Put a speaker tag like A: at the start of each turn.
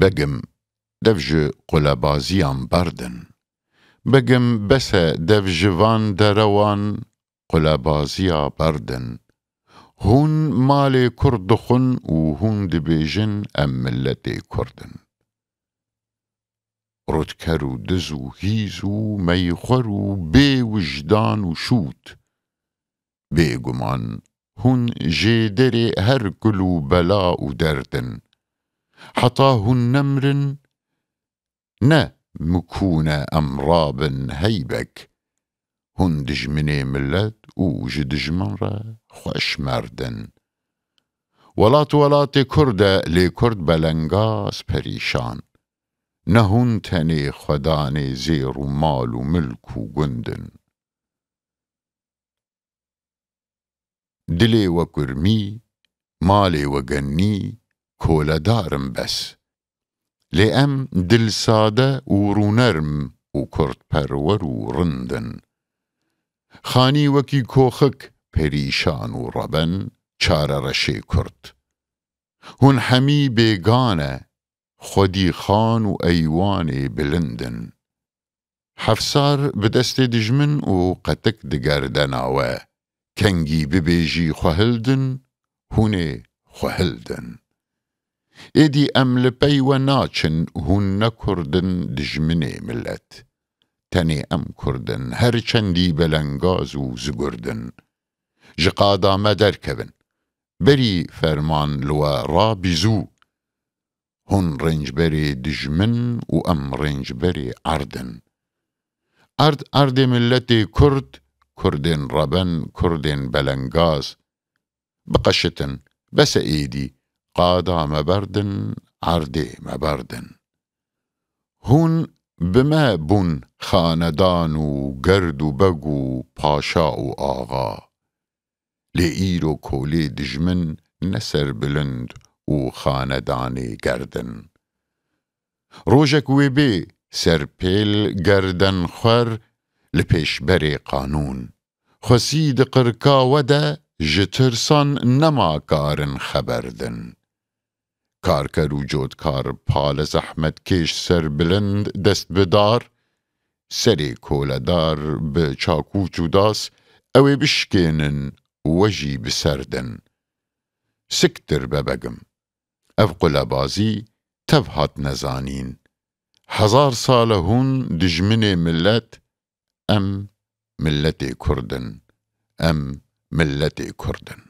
A: بەگم دەڤژ قولەبازیان بەردن بەگم بەسە دەڤژڤان دەرەوان قولەبازیە بەردن هون مالێ کورد دخن و هون دبێژن ئەم ملەتێ کوردن ڕوتکەر و دز و هیز و مەیخۆر و بێ وجدان و شوت بێگومان هون جێ دەرێ هەر گول و بەلا و دەردن حەتا هون نەمرن نە مکوونە ئەمڕابن هەیبەک هون دژمنێ ملەت و ji dijmin re xweş merdin welat welatê Kurd e lê Kurd belengaz perîşan ne hûn tenê xwedanê zêr û mal û milk û gundin dilê we kurmî malê we gennî koledarim bes lê em dilsade û rûnerm û kurdperwer û rindin خانی وەکی کۆخک پەریشان و ڕەبەن چارەڕەشێ کورد هون هەمی بێگانە خودی خان و ئەیوانێ بلندن حەفسار بەدەستێ دژمن و قەتک دگەردەناوە کەنگی ببێژی خوهلدن هونێ خوهلدن ئێدی ئەم لە پەیوە ناچن هون نەکوردن دژمنێ ملەت tenê em Kurdin her çendî belengaz û zigurdin ji qada me derkevin berî ferman li we rabîzû hûn rêncberê dijmin û em rêncberê erdin erd erdê milletê Kurd Kurdên reben Kurdên belengaz biqeşitin bese êdî qada me berdin erdê me berdin hûn بمه بون خاندان و گرد و بگ و پاشا و آغا لی ایر و کولی دژمن نسر بلند و خاندانی گردن روژک وی بی سرپیل گردن خور لپیش بری قانون خسید قرکا وده جترسان نما کارن خبردن کارکر و جودکار پال زحمت کش سر بلند دست بدار سری کولدار به چاکو جوداس اوی بشکینن وجی بسردن سکتر ببگم اف قلبازی تفهات نزانین 1000 سال هون دجمن ملت ام ملت کردن ام ملت کردن